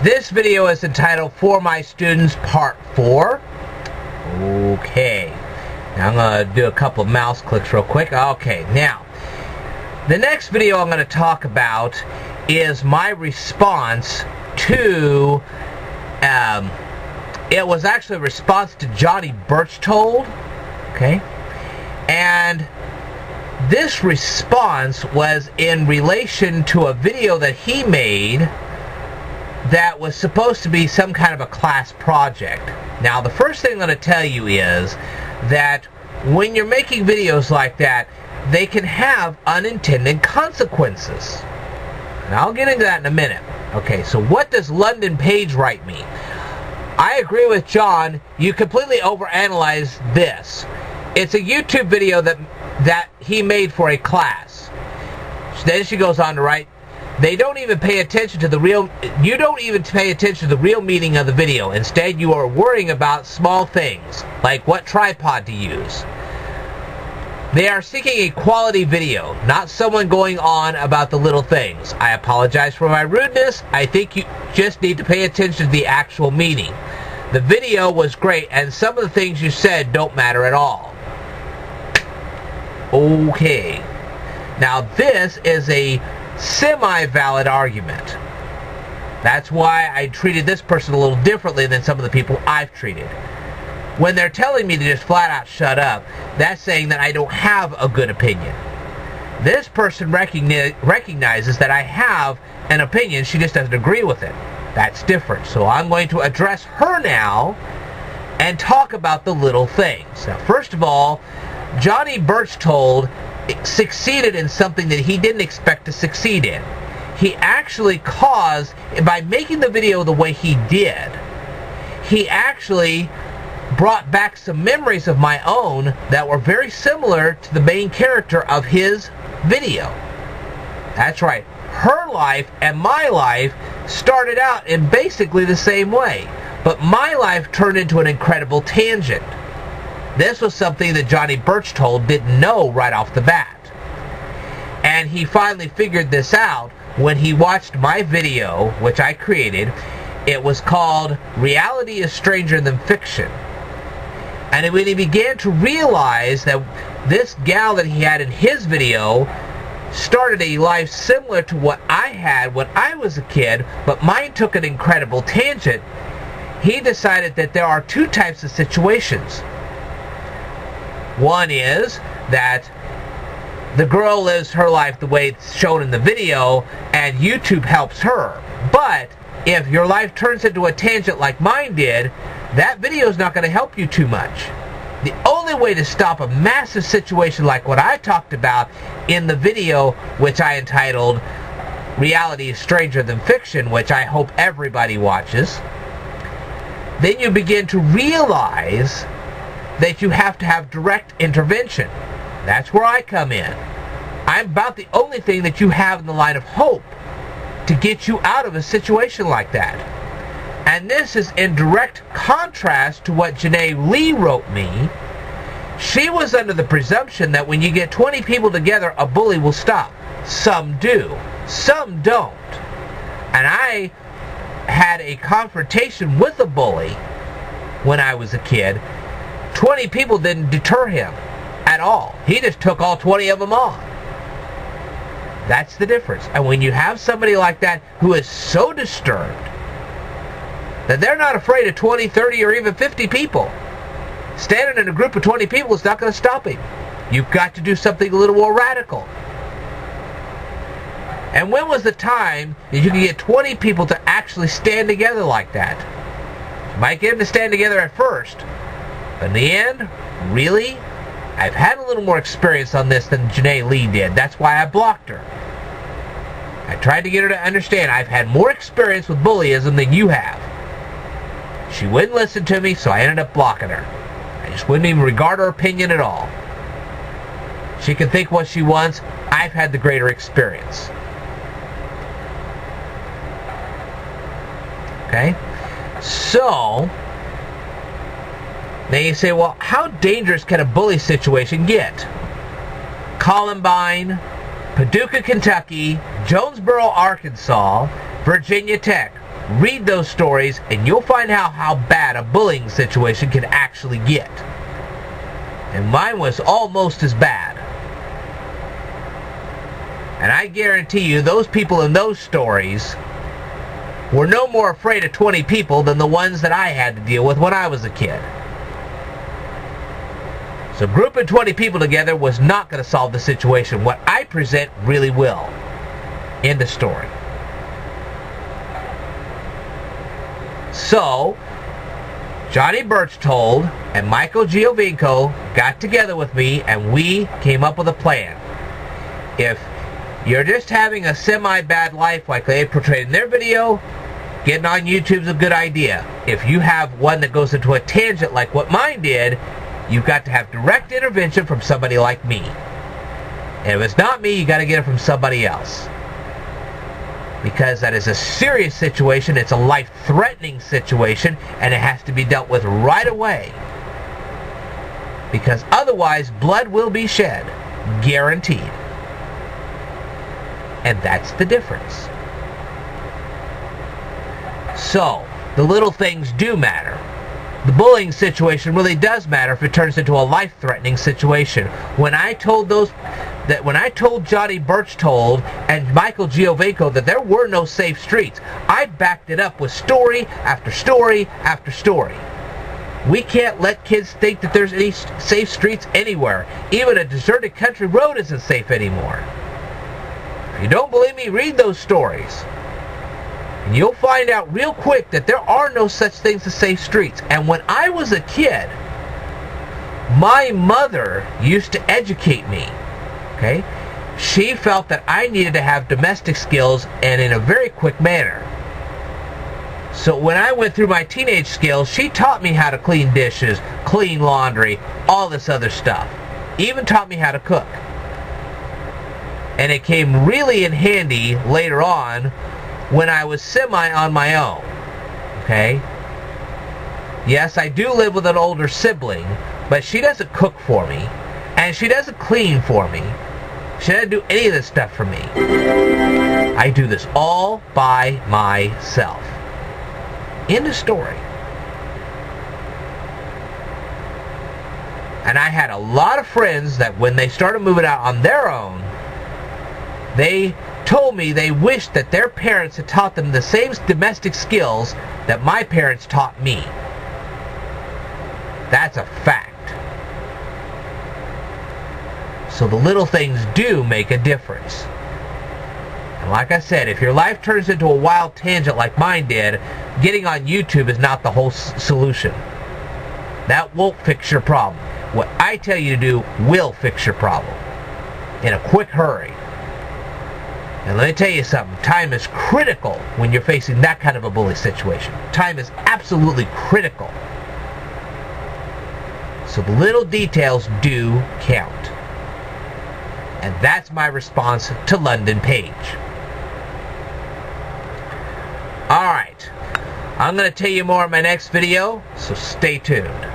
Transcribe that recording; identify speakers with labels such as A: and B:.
A: This video is entitled For My Students Part 4. Okay. Now I'm going to do a couple of mouse clicks real quick. Okay, now, the next video I'm going to talk about is my response to, it was actually a response to Johnny Berchtold, okay? And this response was in relation to a video that he made that was supposed to be some kind of a class project. Now, the first thing I'm going to tell you is that when you're making videos like that, they can have unintended consequences. And I'll get into that in a minute. Okay, so what does London Page Write mean? I agree with John. You completely overanalyze this. It's a YouTube video that he made for a class. Then she goes on to write, they don't even pay attention to the real, you don't even pay attention to the real meaning of the video. Instead, you are worrying about small things, like what tripod to use. They are seeking a quality video, not someone going on about the little things. I apologize for my rudeness. I think you just need to pay attention to the actual meaning. The video was great, and some of the things you said don't matter at all. Okay. Now, this is a semi-valid argument. That's why I treated this person a little differently than some of the people I've treated. When they're telling me to just flat out shut up, that's saying that I don't have a good opinion. This person recognizes that I have an opinion, she just doesn't agree with it. That's different. So I'm going to address her now and talk about the little things. Now, first of all, Johnny Berchtold succeeded in something that he didn't expect to succeed in. He actually caused, by making the video the way he did, he actually brought back some memories of my own that were very similar to the main character of his video. That's right. Her life and my life started out in basically the same way, but my life turned into an incredible tangent. This was something that Johnny Berchtold didn't know right off the bat. And he finally figured this out when he watched my video, which I created. It was called Reality is Stranger Than Fiction. And when he began to realize that this gal that he had in his video started a life similar to what I had when I was a kid, but mine took an incredible tangent, he decided that there are two types of situations. One is that the girl lives her life the way it's shown in the video, and YouTube helps her. But if your life turns into a tangent like mine did, that video is not going to help you too much. The only way to stop a massive situation like what I talked about in the video, which I entitled Reality is Stranger Than Fiction, which I hope everybody watches, then you begin to realize that you have to have direct intervention. That's where I come in. I'm about the only thing that you have in the line of hope to get you out of a situation like that. And this is in direct contrast to what Janae Lee wrote me. She was under the presumption that when you get 20 people together, a bully will stop. Some do. Some don't. And I had a confrontation with a bully when I was a kid. 20 people didn't deter him at all. He just took all 20 of them on. That's the difference. And when you have somebody like that who is so disturbed that they're not afraid of 20, 30, or even 50 people, standing in a group of 20 people is not going to stop him. You've got to do something a little more radical. And when was the time that you could get 20 people to actually stand together like that? You might get them to stand together at first, but in the end, really, I've had a little more experience on this than Janae Lee did. That's why I blocked her. I tried to get her to understand I've had more experience with bullyism than you have. She wouldn't listen to me, so I ended up blocking her. I just wouldn't even regard her opinion at all. She can think what she wants. I've had the greater experience. Okay? So, then you say, well, how dangerous can a bully situation get? Columbine, Paducah, Kentucky, Jonesboro, Arkansas, Virginia Tech. read those stories, and you'll find out how bad a bullying situation can actually get. And mine was almost as bad. And I guarantee you, those people in those stories were no more afraid of 20 people than the ones that I had to deal with when I was a kid. So grouping 20 people together was not going to solve the situation. What I present really will. End of story. So, Johnny Berchtold and Michael Giovinco got together with me and we came up with a plan. If you're just having a semi-bad life like they portrayed in their video, getting on YouTube's a good idea. If you have one that goes into a tangent like what mine did, you've got to have direct intervention from somebody like me. And if it's not me, you got to get it from somebody else. Because that is a serious situation, it's a life-threatening situation, and it has to be dealt with right away. Because otherwise, blood will be shed. Guaranteed. And that's the difference. So, the little things do matter. The bullying situation really does matter if it turns into a life-threatening situation. When I told Johnny Berchtold and Michael Giovinco that there were no safe streets, I backed it up with story after story after story. We can't let kids think that there's any safe streets anywhere. Even a deserted country road isn't safe anymore. If you don't believe me, read those stories. And you'll find out real quick that there are no such things as safe streets. And when I was a kid, my mother used to educate me. Okay? She felt that I needed to have domestic skills and in a very quick manner. So when I went through my teenage skills, she taught me how to clean dishes, clean laundry, all this other stuff. Even taught me how to cook. And it came really in handy later on when I was semi on my own. Okay? Yes, I do live with an older sibling, but she doesn't cook for me, and she doesn't clean for me. She doesn't do any of this stuff for me. I do this all by myself. End of story. And I had a lot of friends that when they started moving out on their own, they told me they wished that their parents had taught them the same domestic skills that my parents taught me. That's a fact. So the little things do make a difference. And like I said, if your life turns into a wild tangent like mine did, getting on YouTube is not the whole solution. That won't fix your problem. What I tell you to do will fix your problem. In a quick hurry. And let me tell you something, time is critical when you're facing that kind of a bully situation. Time is absolutely critical. So the little details do count. And that's my response to London Page. Alright, I'm going to tell you more in my next video, so stay tuned.